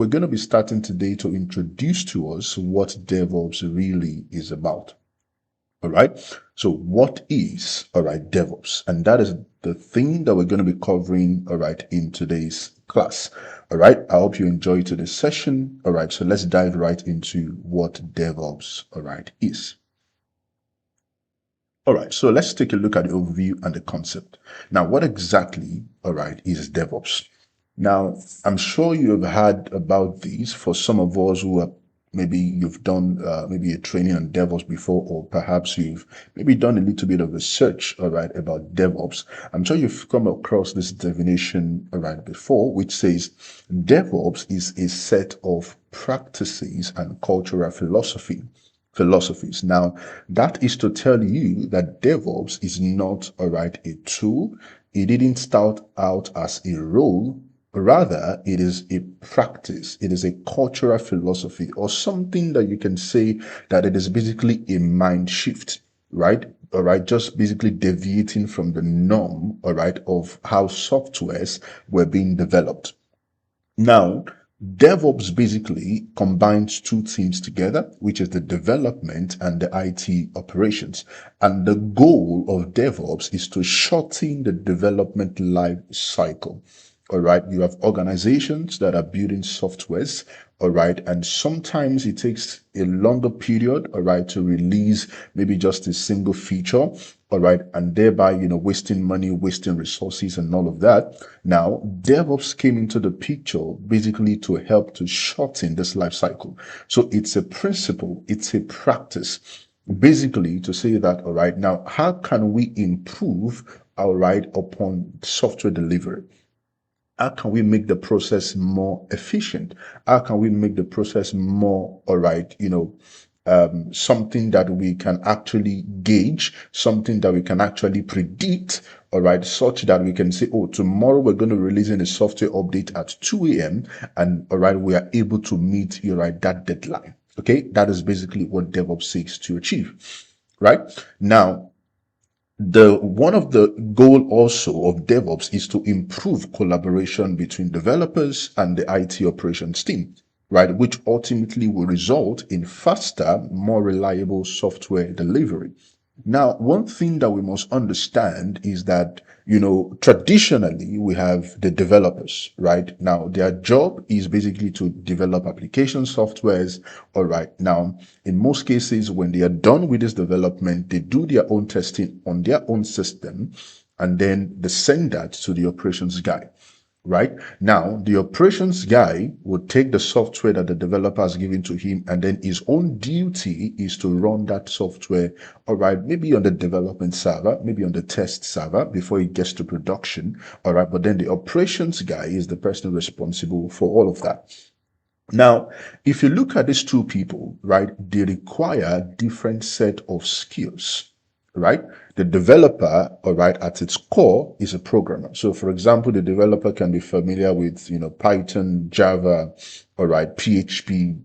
We're going to be starting today to introduce to us what DevOps really is about. All right. So what is, DevOps? And that is the thing that we're going to be covering, in today's class. All right. I hope you enjoy today's session. All right. So let's dive right into what DevOps, is. All right. So let's take a look at the overview and the concept. Now, what exactly, is DevOps? Now, I'm sure you have heard about these. For some of us who are maybe you've done maybe a training on DevOps before, or perhaps you've maybe done a little bit of research, about DevOps. I'm sure you've come across this definition, before, which says DevOps is a set of practices and cultural philosophies. Now, that is to tell you that DevOps is not, a tool. It didn't start out as a role. Rather, it is a practice. It is a cultural philosophy, or something that you can say that it is basically a mind shift, right? All right, just basically deviating from the norm, of how softwares were being developed. Now, DevOps basically combines two things together, which is the development and the IT operations. And the goal of DevOps is to shorten the development life cycle. All right, you have organizations that are building softwares, all right, and sometimes it takes a longer period, all right, to release maybe just a single feature, all right, and thereby, wasting money, wasting resources, and all of that. Now, DevOps came into the picture basically to help to shorten this life cycle. So it's a principle, it's a practice, basically to say that, all right, now how can we improve, upon software delivery? How can we make the process more efficient? How can we make the process more, something that we can actually gauge, something that we can actually predict, such that we can say, oh, tomorrow we're going to release a software update at 2 a.m. and, we are able to meet, that deadline. Okay. That is basically what DevOps seeks to achieve, right? Now, one of the goal also of DevOps is to improve collaboration between developers and the IT operations team, right? Which ultimately will result in faster, more reliable software delivery. Now, one thing that we must understand is that, traditionally we have the developers, right? Now, their job is basically to develop application softwares. All right. Now, in most cases, when they are done with this development, they do their own testing on their own system, and then they send that to the operations guy. Right now, the operations guy would take the software that the developer has given to him, and then his own duty is to run that software, maybe on the development server, maybe on the test server before it gets to production. But then the operations guy is the person responsible for all of that. Now, if you look at these two people, they require different set of skills. Right? The developer, at its core is a programmer. So for example, the developer can be familiar with, Python, Java, PHP,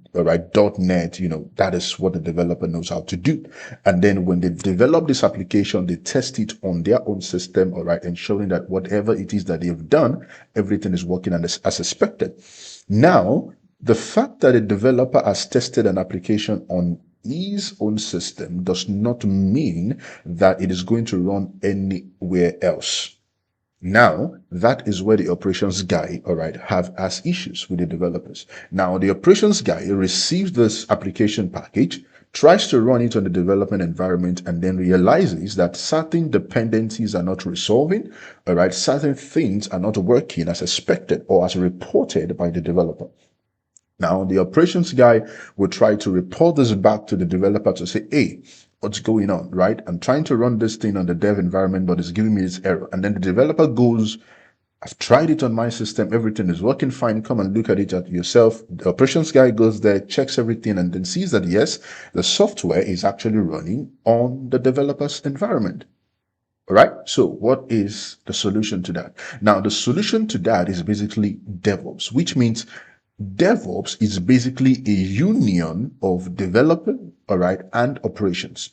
.NET, that is what the developer knows how to do. And then when they develop this application, they test it on their own system, ensuring that whatever it is that they've done, everything is working as expected. Now, the fact that a developer has tested an application on his own system does not mean that it is going to run anywhere else. Now, that is where the operations guy, has issues with the developers. Now, the operations guy receives this application package, tries to run it on the development environment, and then realizes that certain dependencies are not resolving, certain things are not working as expected or as reported by the developer. Now, the operations guy will try to report this back to the developer to say, hey, what's going on, right? I'm trying to run this thing on the dev environment, but it's giving me this error. And then the developer goes, I've tried it on my system. Everything is working fine. Come and look at it at yourself. The operations guy goes there, checks everything, and then sees that, yes, the software is actually running on the developer's environment. All right. So what is the solution to that? Now, the solution to that is basically DevOps, which means DevOps is basically a union of developer, and operations.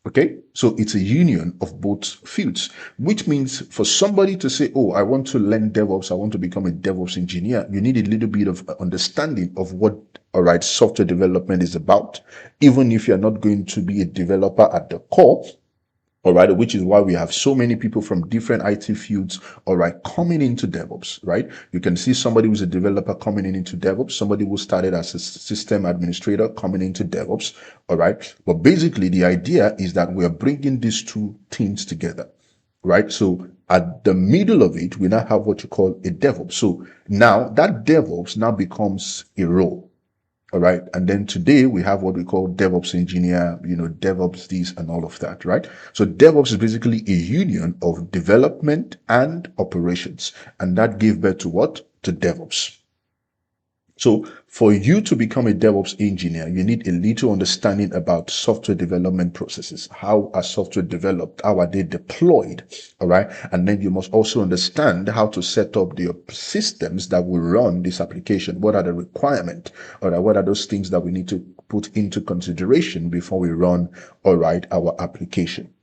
Okay, so it's a union of both fields, which means for somebody to say, oh, I want to learn DevOps, I want to become a DevOps engineer, you need a little bit of understanding of what, all right, software development is about. Even if you're not going to be a developer at the core, all right, which is why we have so many people from different IT fields, all right, coming into DevOps, right? You can see somebody who's a developer coming into DevOps, somebody who started as a system administrator coming into DevOps, all right? But basically, the idea is that we are bringing these two teams together, right? So at the middle of it, we now have what you call a DevOps. So now that DevOps now becomes a role. All right. And then today we have what we call DevOps engineer, DevOps this and all of that, right? So DevOps is basically a union of development and operations. And that gave birth to what? To DevOps. So for you to become a DevOps engineer, you need a little understanding about software development processes. How are software developed? How are they deployed? All right. And then you must also understand how to set up the systems that will run this application. What are the requirements? All right. What are those things that we need to put into consideration before we run, all right, our application?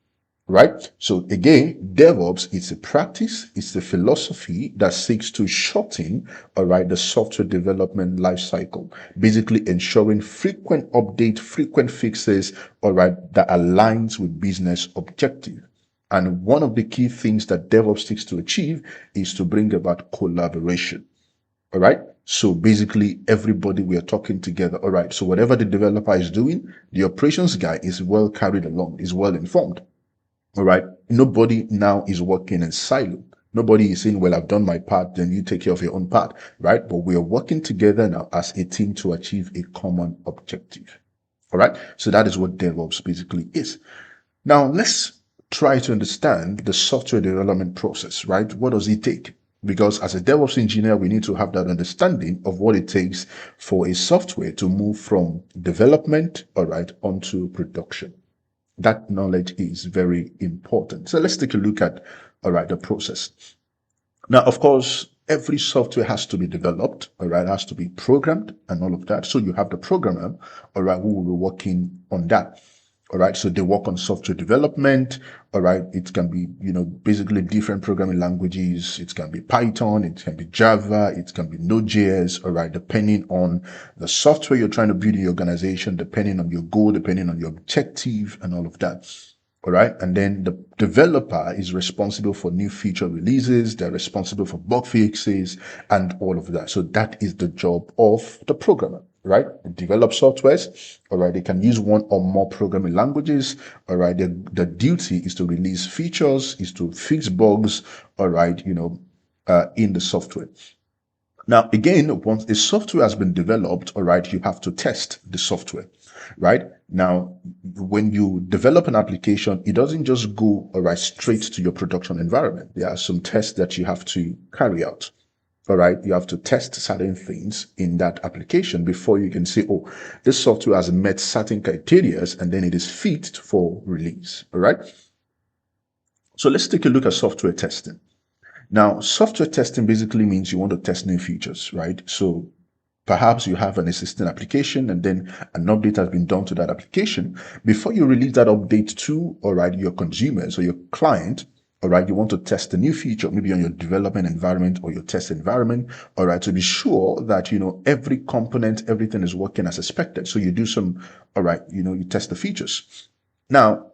Right? So again, DevOps is a practice, it's a philosophy that seeks to shorten, all right, the software development lifecycle, basically ensuring frequent update, frequent fixes, all right, that aligns with business objective. And one of the key things that DevOps seeks to achieve is to bring about collaboration. All right. So basically everybody we are talking together. All right. So whatever the developer is doing, the operations guy is well carried along, is well informed. All right. Nobody now is working in silo. Nobody is saying, well, I've done my part, then you take care of your own part, right? But we are working together now as a team to achieve a common objective. All right. So that is what DevOps basically is. Now let's try to understand the software development process, right? What does it take? Because as a DevOps engineer, we need to have that understanding of what it takes for a software to move from development, all right, onto production. That knowledge is very important. So let's take a look at, all right, the process. Now, of course, every software has to be developed, all right, has to be programmed and all of that. So you have the programmer, all right, who will be working on that. All right. So they work on software development. All right. It can be, basically different programming languages. It can be Python. It can be Java. It can be Node.js. All right. Depending on the software you're trying to build in your organization, depending on your goal, depending on your objective and all of that. All right. And then the developer is responsible for new feature releases. They're responsible for bug fixes and all of that. So that is the job of the programmer, right? They develop softwares. All right. They can use one or more programming languages. All right. The duty is to release features, is to fix bugs. All right. In the software. Now, again, once a software has been developed, all right, you have to test the software, right? Now, when you develop an application, it doesn't just go, all right, straight to your production environment. There are some tests that you have to carry out. All right. You have to test certain things in that application before you can say, oh, this software has met certain criteria and then it is fit for release. All right. So let's take a look at software testing. Now, software testing basically means you want to test new features, right? So perhaps you have an existing application and then an update has been done to that application. Before you release that update to, all right, your consumers or your client, all right, you want to test a new feature, maybe on your development environment or your test environment, all right, to be sure that, every component, everything is working as expected. So you do some, all right, you test the features. Now,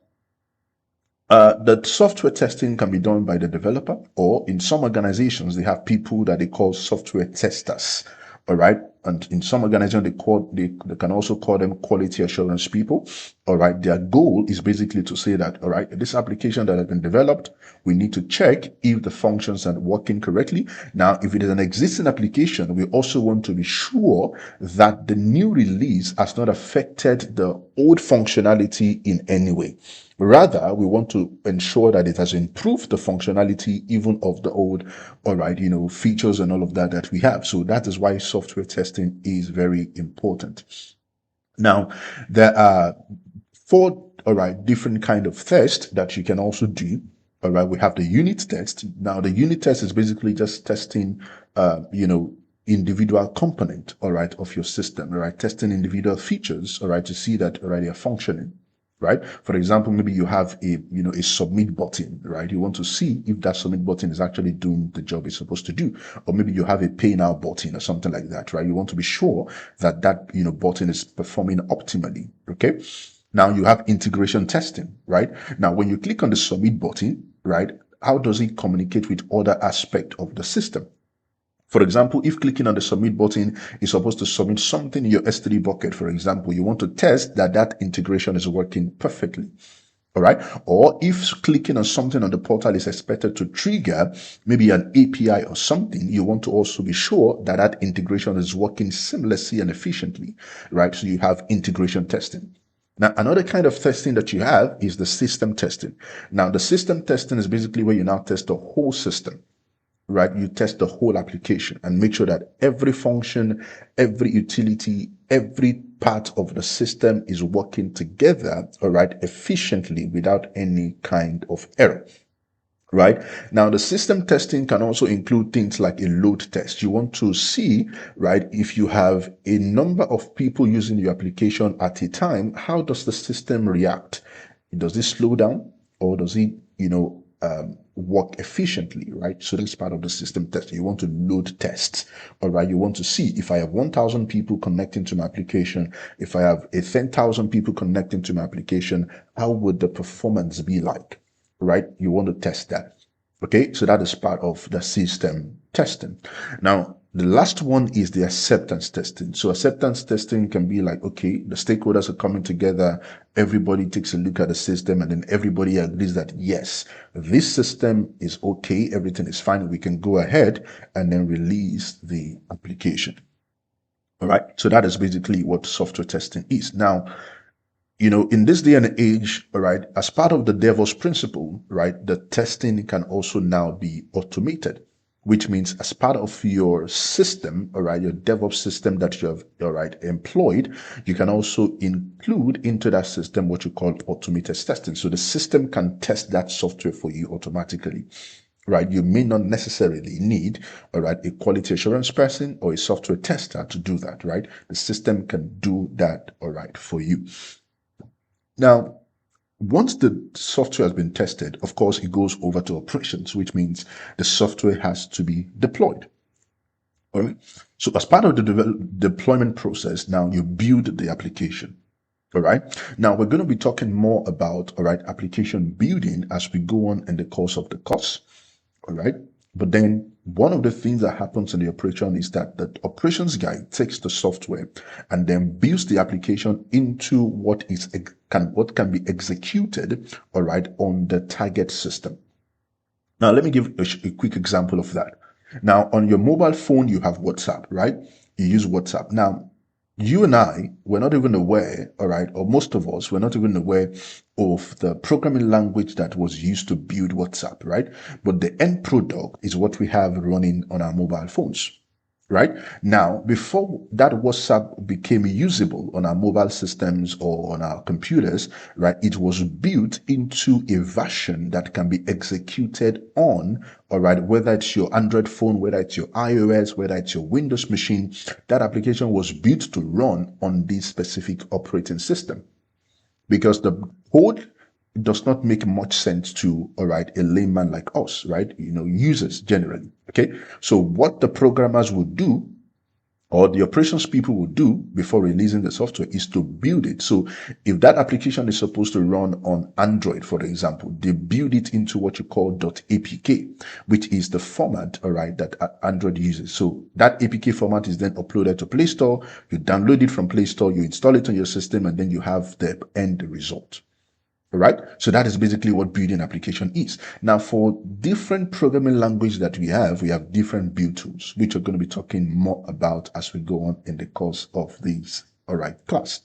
the software testing can be done by the developer, or in some organizations, they have people that they call software testers. All right. And in some organizations, they can also call them quality assurance people. All right. Their goal is basically to say that, all right, this application that has been developed, we need to check if the functions are working correctly. Now, if it is an existing application, we also want to be sure that the new release has not affected the old functionality in any way. Rather, we want to ensure that it has improved the functionality even of the old, all right, features and all of that we have. So that is why software testing is very important. Now, there are four, all right, different kind of tests that you can also do. All right, we have the unit test. Now, the unit test is basically just testing, individual component, all right, of your system, all right, testing individual features, all right, to see that, all right, they're functioning. right? For example, maybe you have a submit button, right? You want to see if that submit button is actually doing the job it's supposed to do. Or maybe you have a pay now button or something like that, right? You want to be sure that button is performing optimally, okay? Now you have integration testing, right? Now, when you click on the submit button, right, how does it communicate with other aspect of the system? For example, if clicking on the submit button is supposed to submit something in your S3 bucket, for example, you want to test that that integration is working perfectly. All right. Or if clicking on something on the portal is expected to trigger maybe an API or something, you want to also be sure that that integration is working seamlessly and efficiently, right? So you have integration testing. Now, another kind of testing that you have is the system testing. Now, the system testing is basically where you now test the whole system, right? You test the whole application and make sure that every function, every utility, every part of the system is working together, all right, efficiently without any kind of error. Right now, the system testing can also include things like a load test. You want to see, right, if you have a number of people using your application at a time, how does the system react? Does it slow down or does it, work efficiently, right? So that's part of the system testing. You want to load test, all right? You want to see if I have 1,000 people connecting to my application, if I have 10,000 people connecting to my application, how would the performance be like? Right? You want to test that. Okay, so that is part of the system testing. Now, the last one is the acceptance testing. So acceptance testing can be like, okay, the stakeholders are coming together, everybody takes a look at the system, and then everybody agrees that yes, this system is okay, everything is fine, we can go ahead and then release the application. All right, so that is basically what software testing is. Now, in this day and age, all right, as part of the DevOps principle, right, the testing can also now be automated, which means as part of your system, all right, your DevOps system that you have, all right, employed, you can also include into that system what you call automated testing. So the system can test that software for you automatically. Right, you may not necessarily need, all right, a quality assurance person or a software tester to do that, right? The system can do that, all right, for you. Now, once the software has been tested, of course, it goes over to operations, which means the software has to be deployed. All right. So as part of the deployment process, now you build the application. All right. Now we're going to be talking more about, all right, application building as we go on in the course of the course. All right. But then one of the things that happens in the operation is that the operations guy takes the software and then builds the application into what can be executed, all right, on the target system. Now, let me give a quick example of that. Now, on your mobile phone, you have WhatsApp, right? You use WhatsApp. Now, you and I were not even aware, all right, or most of us were not even aware of the programming language that was used to build WhatsApp, right? But the end product is what we have running on our mobile phones. Right now, before that WhatsApp became usable on our mobile systems or on our computers, right, it was built into a version that can be executed on, all right, whether it's your Android phone, whether it's your iOS, whether it's your Windows machine, that application was built to run on this specific operating system because the code does not make much sense to, all right, a layman like us, right? Users generally. Okay. So what the programmers would do or the operations people will do before releasing the software is to build it. So if that application is supposed to run on Android, for example, they build it into what you call .apk, which is the format, all right, that Android uses. So that APK format is then uploaded to Play Store. You download it from Play Store, you install it on your system, and then you have the end result. All right. So that is basically what building application is. Now, for different programming language that we have different build tools, which we're going to be talking more about as we go on in the course of this, all right, class.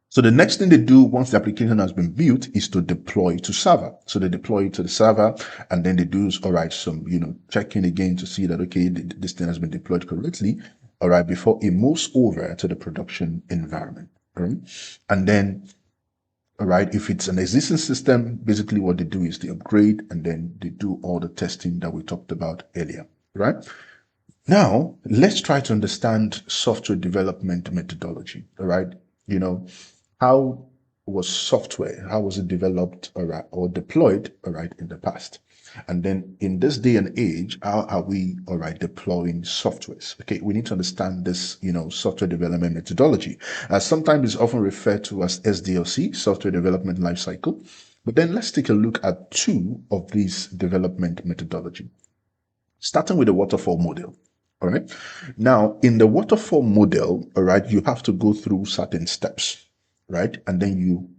So the next thing they do once the application has been built is to deploy to server. So they deploy it to the server and then they do, all right, some, checking again to see that, okay, this thing has been deployed correctly, all right, before it moves over to the production environment. Right? And then all right. If it's an existing system, basically what they do is they upgrade and then they do all the testing that we talked about earlier. Right. Now, let's try to understand software development methodology. All right. How was software? How was it developed, all right, or deployed, all right, in the past? And then in this day and age, how are we, all right, deploying softwares? Okay, we need to understand this, software development methodology. Sometimes it's often referred to as SDLC, software development lifecycle. But then let's take a look at two of these development methodology, starting with the waterfall model. All right. Now, in the waterfall model, all right, you have to go through certain steps, right? And then you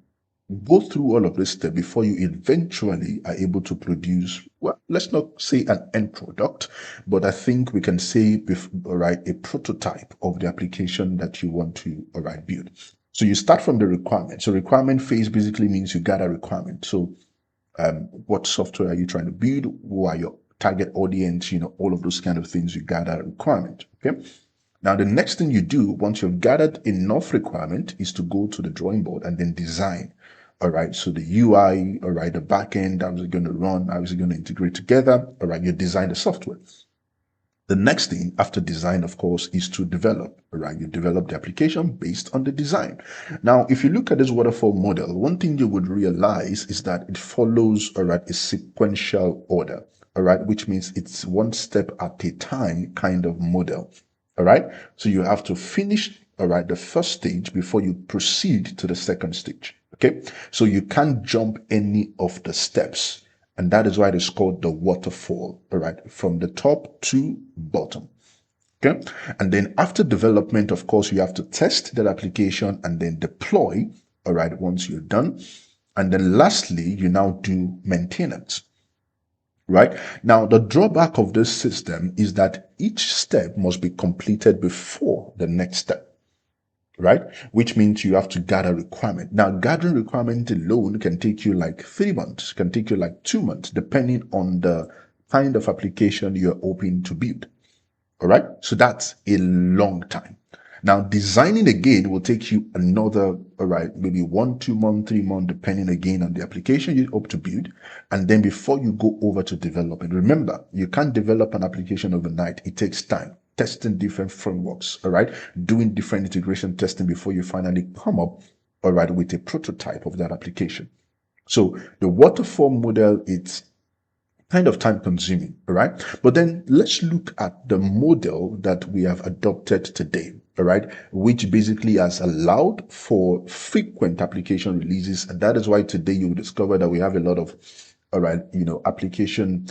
go through all of this step before you eventually are able to produce, well, let's not say an end product, but I think we can say, all right, a prototype of the application that you want to, all right, build. So you start from the requirement. So requirement phase basically means you gather requirement. So what software are you trying to build? Who are your target audience? All of those kind of things you gather requirement. Okay. Now, the next thing you do once you've gathered enough requirement is to go to the drawing board and then design. All right. So the UI, all right, the backend, how is it going to run? How is it going to integrate together? All right. You design the software. The next thing after design, of course, is to develop, right? You develop the application based on the design. Now, if you look at this waterfall model, one thing you would realize is that it follows, all right, a sequential order, all right, which means it's one step at a time kind of model, all right? So you have to finish, all right, the first stage before you proceed to the second stage, okay? So you can't jump any of the steps. And that is why it is called the waterfall, all right, from the top to bottom. Okay. And then after development, of course, you have to test that application and then deploy, all right, once you're done. And then lastly, you now do maintenance. Right now, the drawback of this system is that each step must be completed before the next step. Right? Which means you have to gather requirement. Now, gathering requirement alone can take you like 3 months, can take you like 2 months, depending on the kind of application you're hoping to build. All right. So that's a long time. Now, designing again will take you another, all right, maybe 1, 2 months, 3 months, depending again on the application you hope to build. And then before you go over to development, remember, you can't develop an application overnight. It takes time. Testing different frameworks, all right, doing different integration testing before you finally come up, all right, with a prototype of that application. So the waterfall model, it's kind of time consuming, all right? But then let's look at the model that we have adopted today, all right, which basically has allowed for frequent application releases. And that is why today you will discover that we have a lot of, all right, application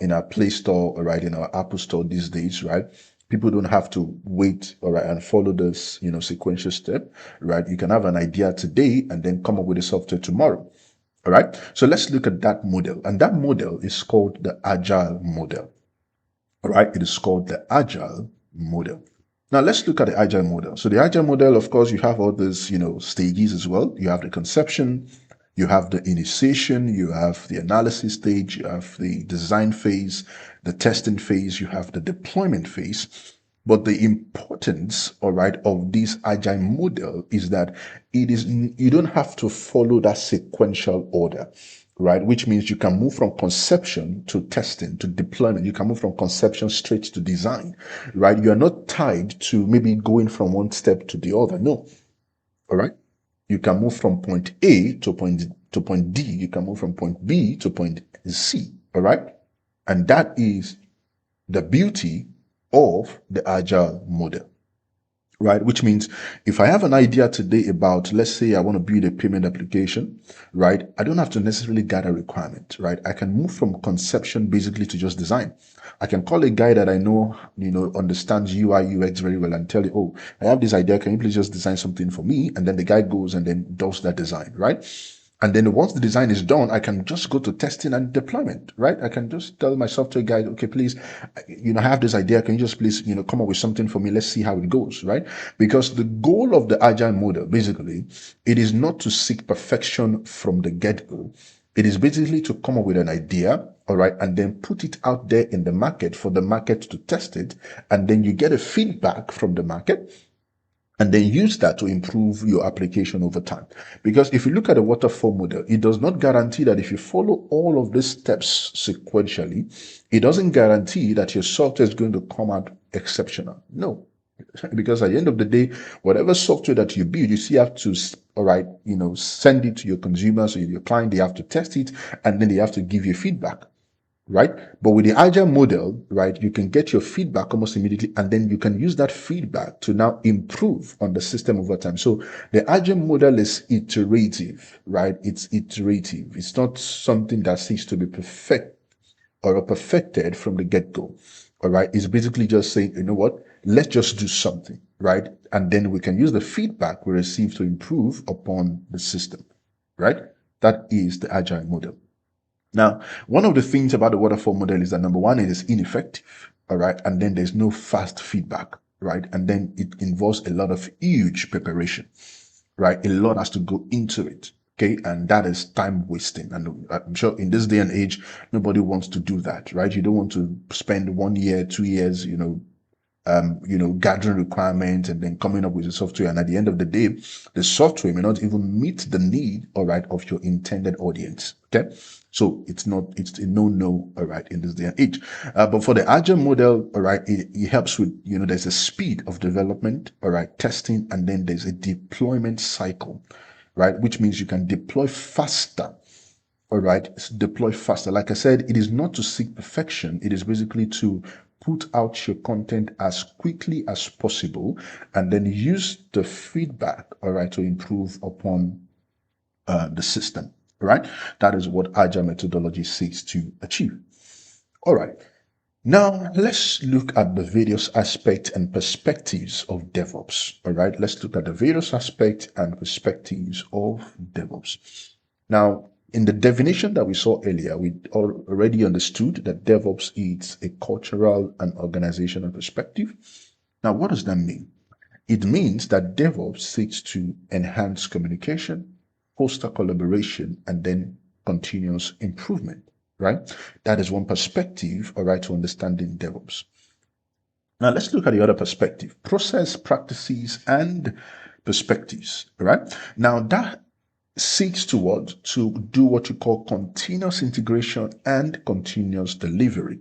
in our Play Store, all right, in our Apple Store these days, right? People don't have to wait, all right, and follow this, sequential step, right? You can have an idea today and then come up with a software tomorrow. All right. So let's look at that model. And that model is called the Agile model. All right. It is called the Agile model. Now let's look at the Agile model. So the Agile model, of course, you have all these, stages as well. You have the conception, you have the initiation, you have the analysis stage, you have the design phase, the testing phase, you have the deployment phase. But the importance, all right, of this agile model is that you don't have to follow that sequential order, right? Which means you can move from conception to testing to deployment. You can move from conception straight to design, right? You are not tied to maybe going from one step to the other. No, all right. You can move from point A to point D. You can move from point B to point C, all right? And that is the beauty of the agile model, right? Which means if I have an idea today about, let's say I want to build a payment application, right? I don't have to necessarily gather requirement, right? I can move from conception basically to just design. I can call a guy that I know, understands UI, UX very well and tell you, oh, I have this idea. Can you please just design something for me? And then the guy goes and then does that design, right? And then once the design is done, I can just go to testing and deployment, right? I can just tell my software guy, okay, please, I have this idea. Can you just please, come up with something for me? Let's see how it goes, right? Because the goal of the agile model, basically, it is not to seek perfection from the get-go. It is basically to come up with an idea, all right, and then put it out there in the market for the market to test it. And then you get a feedback from the market and then use that to improve your application over time. Because if you look at the waterfall model, it does not guarantee that if you follow all of these steps sequentially, it doesn't guarantee that your software is going to come out exceptional. No. Because at the end of the day, whatever software that you build, you still have to, all right, send it to your consumers or your client. They have to test it, and then they have to give you feedback, right? But with the agile model, right, you can get your feedback almost immediately, and then you can use that feedback to now improve on the system over time. So the agile model is iterative, right? It's iterative. It's not something that seeks to be perfect or perfected from the get-go. All right. It's basically just saying, you know what? Let's just do something, right? And then we can use the feedback we receive to improve upon the system, right? That is the agile model. Now, one of the things about the waterfall model is that number one, it is ineffective, all right? And then there's no fast feedback, right? And then it involves a lot of huge preparation, right? A lot has to go into it. Okay. And that is time wasting. And I'm sure in this day and age, nobody wants to do that, right? You don't want to spend 1 year, 2 years, gathering requirements and then coming up with the software. And at the end of the day, the software may not even meet the need, all right, of your intended audience. Okay. So it's a no, all right, in this day and age. But for the agile model, all right, it helps with, there's a speed of development, all right, testing, and then there's a deployment cycle, right, which means you can deploy faster. All right, deploy faster. Like I said, it is not to seek perfection. It is basically to put out your content as quickly as possible and then use the feedback, all right, to improve upon the system. All right, that is what agile methodology seeks to achieve. All right. Now, let's look at the various aspects and perspectives of DevOps. All right, let's look at the various aspects and perspectives of DevOps. Now, in the definition that we saw earlier, we already understood that DevOps is a cultural and organizational perspective. Now, what does that mean? It means that DevOps seeks to enhance communication, foster collaboration, and then continuous improvement, right? That is one perspective, all right, to understanding DevOps. Now, let's look at the other perspective, process, practices, and perspectives, right? Now, that seeks toward to do what you call continuous integration and continuous delivery,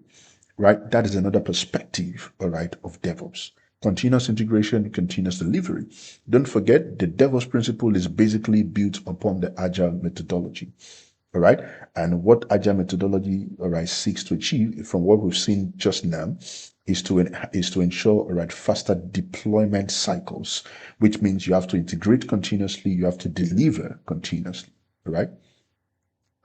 right? That is another perspective, all right, of DevOps. Continuous integration, continuous delivery. Don't forget, the DevOps principle is basically built upon the Agile methodology, all right? And what Agile methodology, all right, seeks to achieve from what we've seen just now is to ensure, all right, faster deployment cycles, which means you have to integrate continuously, you have to deliver continuously, all right?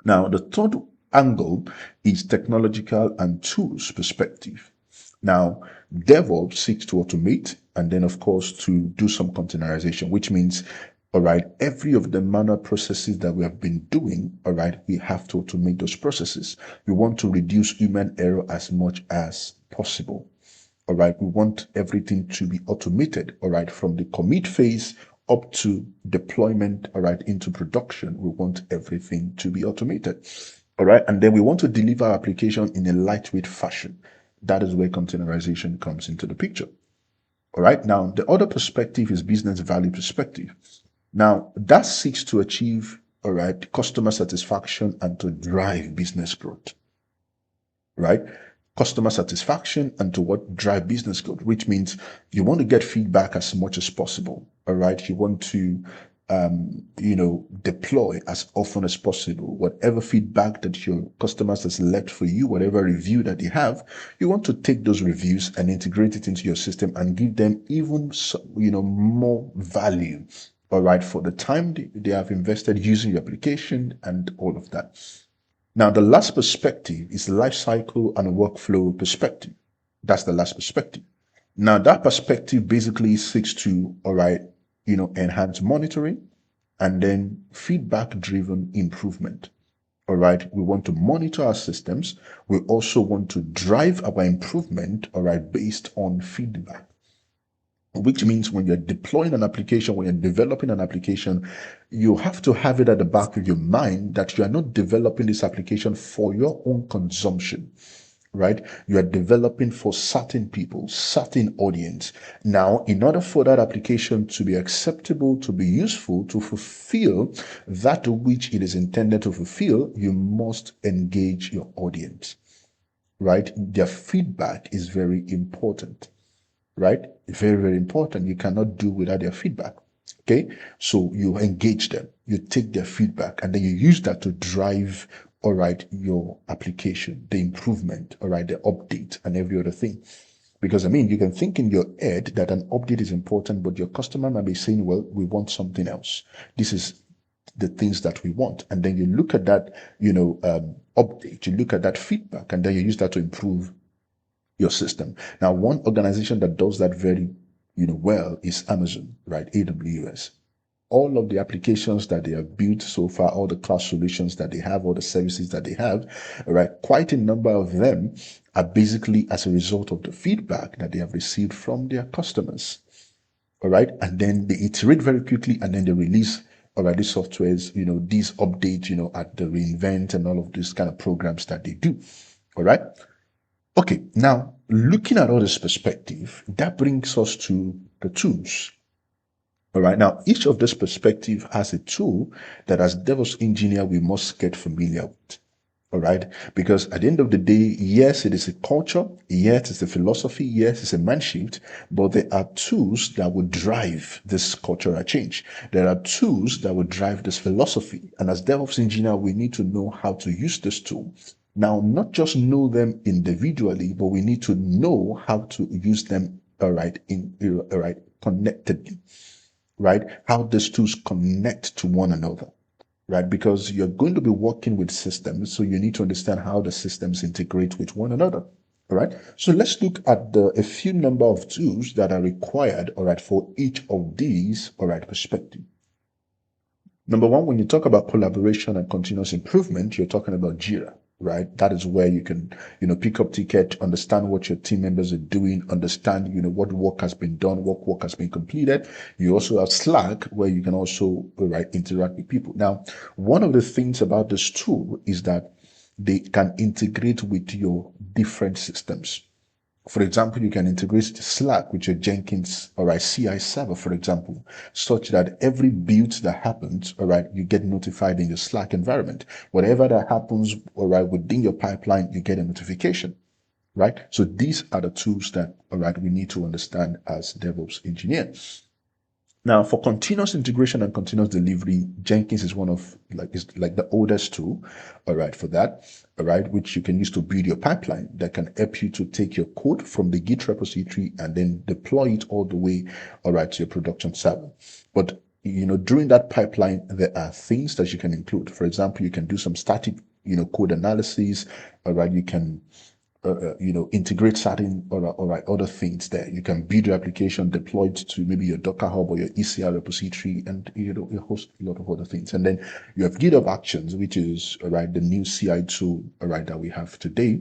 Now, the third angle is technological and tools perspective. Now, DevOps seeks to automate and then, of course, to do some containerization, which means, all right, every of the manual processes that we have been doing, all right, we have to automate those processes. We want to reduce human error as much as possible. All right, we want everything to be automated, all right, from the commit phase up to deployment, all right, into production. We want everything to be automated, all right, and then we want to deliver our application in a lightweight fashion. That is where containerization comes into the picture. All right, now the other perspective is business value perspective. Now that seeks to achieve, all right, customer satisfaction and to drive business growth, right? Customer satisfaction and to what drive business growth, which means you want to get feedback as much as possible. All right. You want to, deploy as often as possible. Whatever feedback that your customers has left for you, whatever review that they have, you want to take those reviews and integrate it into your system and give them even, more value. All right. For the time they have invested using your application and all of that. Now, the last perspective is life cycle and workflow perspective. That's the last perspective. Now, that perspective basically seeks to, all right, enhance monitoring and then feedback driven improvement. All right. We want to monitor our systems. We also want to drive our improvement, all right, based on feedback. Which means when you're deploying an application, when you're developing an application, you have to have it at the back of your mind that you are not developing this application for your own consumption, right? You are developing for certain people, certain audience. Now, in order for that application to be acceptable, to be useful, to fulfill that which it is intended to fulfill, you must engage your audience, right? Their feedback is very important. right? Very, very important. You cannot do without their feedback. Okay. So you engage them, you take their feedback, and then you use that to drive, all right, your application, the improvement, all right, the update, and every other thing. Because I mean, you can think in your head that an update is important, but your customer might be saying, well, we want something else. This is the things that we want. And then you look at that, update, you look at that feedback, and then you use that to improve your system. Now, one organization that does that very, well is Amazon, right? AWS. All of the applications that they have built so far, all the cloud solutions that they have, all the services that they have, right? Quite a number of them are basically as a result of the feedback that they have received from their customers. All right. And then they iterate very quickly and then they release already softwares, these updates, at the reinvent and all of these kind of programs that they do. All right. Okay, now looking at all this perspective, that brings us to the tools. All right, now each of this perspective has a tool that as DevOps engineer we must get familiar with. All right, because at the end of the day, yes, it is a culture, yes, it's a philosophy, yes, it's a mind shift, but there are tools that will drive this cultural change. There are tools that will drive this philosophy, and as DevOps engineer, we need to know how to use this tool. Now, not just know them individually, but we need to know how to use them, connectedly, right? How these tools connect to one another, right? Because you're going to be working with systems, so you need to understand how the systems integrate with one another. All right. So let's look at a few number of tools that are required, all right, for each of these, all right, perspective. Number one, when you talk about collaboration and continuous improvement, you're talking about Jira, right? That is where you can, pick up ticket, understand what your team members are doing, understand, what work has been done, what work has been completed. You also have Slack, where you can also, right, interact with people. Now, one of the things about this tool is that they can integrate with your different systems. For example, you can integrate Slack with your Jenkins or a CI server, for example, such that every build that happens, all right, you get notified in your Slack environment. Whatever that happens, all right, within your pipeline, you get a notification, right? So these are the tools that, all right, we need to understand as DevOps engineers. Now, for continuous integration and continuous delivery, Jenkins is is like the oldest tool, all right, for that, all right, which you can use to build your pipeline that can help you to take your code from the Git repository and then deploy it all the way, all right, to your production server. But during that pipeline, there are things that you can include. For example, you can do some static, code analysis, all right, you can integrate certain other things there. You can build your application, deploy it to maybe your Docker Hub or your ECR repository, and you host a lot of other things. And then you have GitHub Actions, which is the new CI tool, that we have today.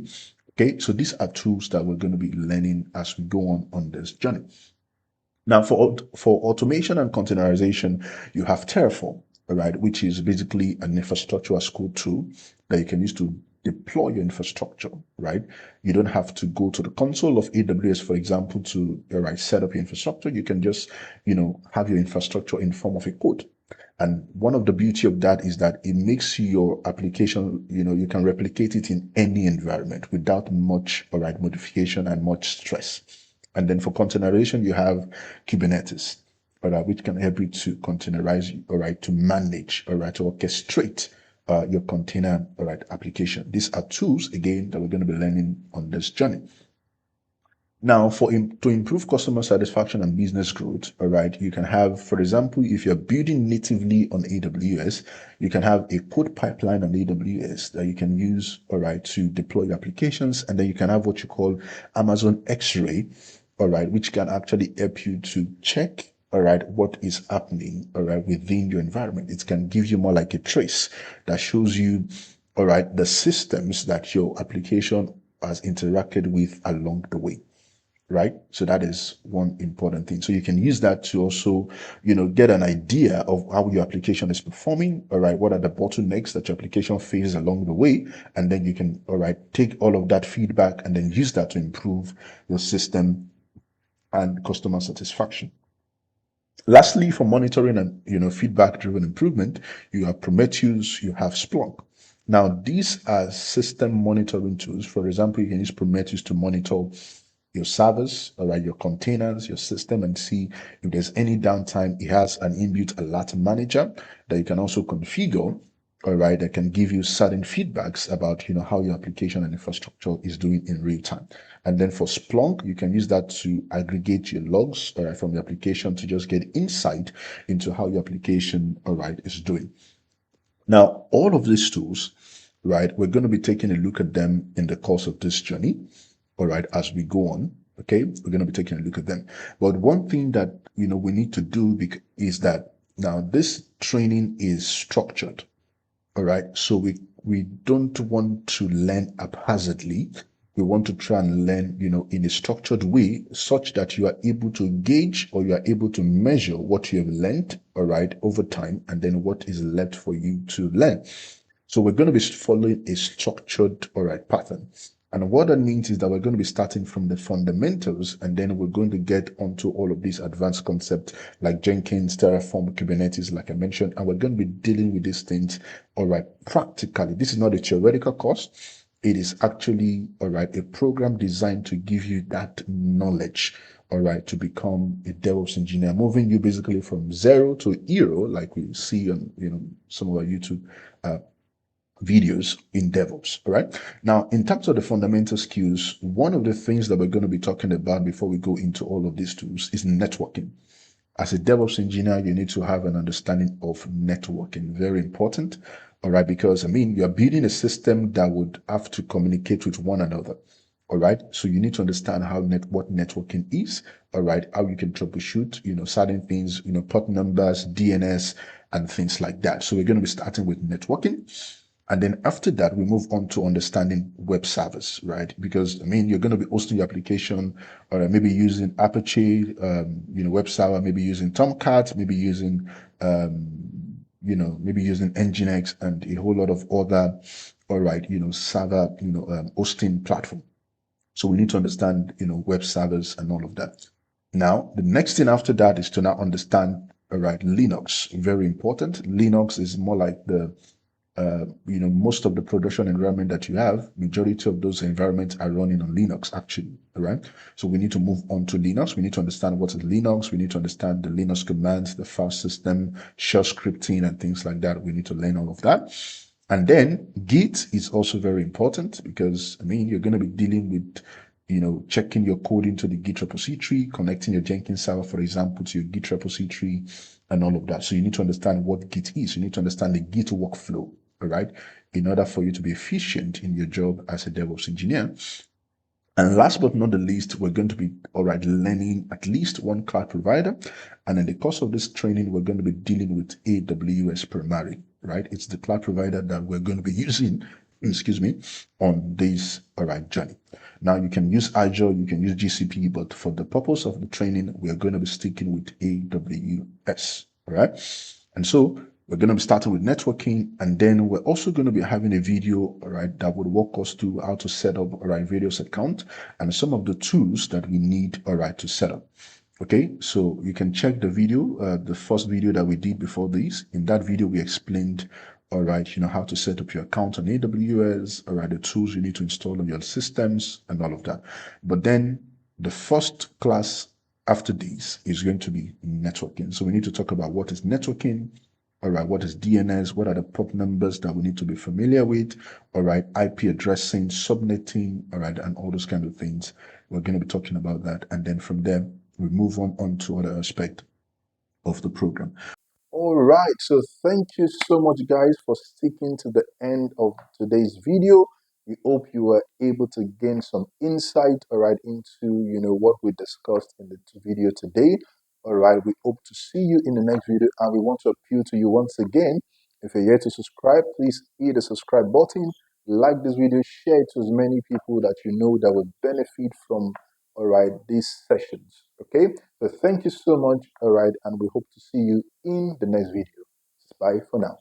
Okay, so these are tools that we're going to be learning as we go on this journey. Now, for automation and containerization, you have Terraform, which is basically an infrastructure as code tool that you can use to deploy your infrastructure, right? You don't have to go to the console of AWS, for example, to set up your infrastructure. You can just, have your infrastructure in form of a code. And one of the beauty of that is that it makes your application, you can replicate it in any environment without much, modification and much stress. And then for containerization, you have Kubernetes, which can help you to containerize, to manage, to orchestrate your container, application. These are tools, again, that we're going to be learning on this journey. Now, to improve customer satisfaction and business growth, you can have, for example, if you're building natively on AWS, you can have a code pipeline on AWS that you can use, to deploy your applications, and then you can have what you call Amazon X-Ray, which can actually help you to check, what is happening, within your environment. It can give you more like a trace that shows you, the systems that your application has interacted with along the way. Right. So that is one important thing. So you can use that to also, get an idea of how your application is performing. All right. What are the bottlenecks that your application faces along the way? And then you can, take all of that feedback and then use that to improve your system and customer satisfaction. Lastly, for monitoring and, feedback driven improvement, you have Prometheus, you have Splunk. Now, these are system monitoring tools. For example, you can use Prometheus to monitor your servers, all right, your containers, your system, and see if there's any downtime. It has an inbuilt alert manager that you can also configure, all right, that can give you certain feedbacks about how your application and infrastructure is doing in real time. And then for Splunk, you can use that to aggregate your logs, all right, from the application to just get insight into how your application, all right, is doing. Now, all of these tools, right, we're going to be taking a look at them in the course of this journey, all right, as we go on. Okay, we're going to be taking a look at them. But one thing that we need to do is that now this training is structured, all right. So we don't want to learn haphazardly. We want to try and learn, in a structured way, such that you are able to gauge or you are able to measure what you have learned, all right, over time, and then what is left for you to learn. So we're going to be following a structured, all right, pattern. And what that means is that we're going to be starting from the fundamentals, and then we're going to get onto all of these advanced concepts like Jenkins, Terraform, Kubernetes, like I mentioned, and we're going to be dealing with these things, all right, practically. This is not a theoretical course. It is actually, all right, a program designed to give you that knowledge, all right, to become a DevOps engineer, moving you basically from zero to hero, like we see on, some of our YouTube videos in DevOps. All right. Now, in terms of the fundamental skills, one of the things that we're going to be talking about before we go into all of these tools is networking. As a DevOps engineer, you need to have an understanding of networking. Very important. All right. Because you're building a system that would have to communicate with one another. All right. So you need to understand what networking is. All right. How you can troubleshoot, certain things, port numbers, DNS, and things like that. So we're going to be starting with networking. And then after that, we move on to understanding web service, right? Because you're going to be hosting your application, or maybe using Apache, web server, maybe using Tomcat, maybe using, maybe using Nginx and a whole lot of other, all right, server, hosting platform. So we need to understand, web servers and all of that. Now, the next thing after that is to now understand, all right, Linux. Very important. Linux is more like the most of the production environment that you have, majority of those environments are running on Linux, actually. All right. So we need to move on to Linux. We need to understand what is Linux. We need to understand the Linux commands, the file system, shell scripting, and things like that. We need to learn all of that. And then Git is also very important because, you're going to be dealing with checking your code into the Git repository, connecting your Jenkins server, for example, to your Git repository and all of that. So you need to understand what Git is. You need to understand the Git workflow, all right, in order for you to be efficient in your job as a DevOps engineer. And last but not the least, we're going to be, all right, learning at least one cloud provider. And in the course of this training, we're going to be dealing with AWS primarily, right? It's the cloud provider that we're going to be using, excuse me, on this, all right, journey. Now, you can use Agile, you can use GCP, but for the purpose of the training, we're going to be sticking with AWS, all right? And so we're going to be starting with networking, and then we're also going to be having a video, all right, that would walk us through how to set up, all right, various account and some of the tools that we need, all right, to set up. Okay, so you can check the video, the first video that we did before this. In that video, we explained, all right, how to set up your account on AWS, all right, the tools you need to install on your systems and all of that. But then the first class after this is going to be networking. So we need to talk about what is networking, all right, what is DNS? What are the port numbers that we need to be familiar with? All right, IP addressing, subnetting, all right, and all those kind of things. We're going to be talking about that. And then from there, we move on to other aspect of the program. All right, so thank you so much, guys, for sticking to the end of today's video. We hope you were able to gain some insight, all right, into what we discussed in the video today. All right, we hope to see you in the next video, and we want to appeal to you once again. If you're yet to subscribe, please hit the subscribe button, like this video, share it to as many people that you know that will benefit from, all right, these sessions. Okay, so thank you so much, all right, and we hope to see you in the next video. Bye for now.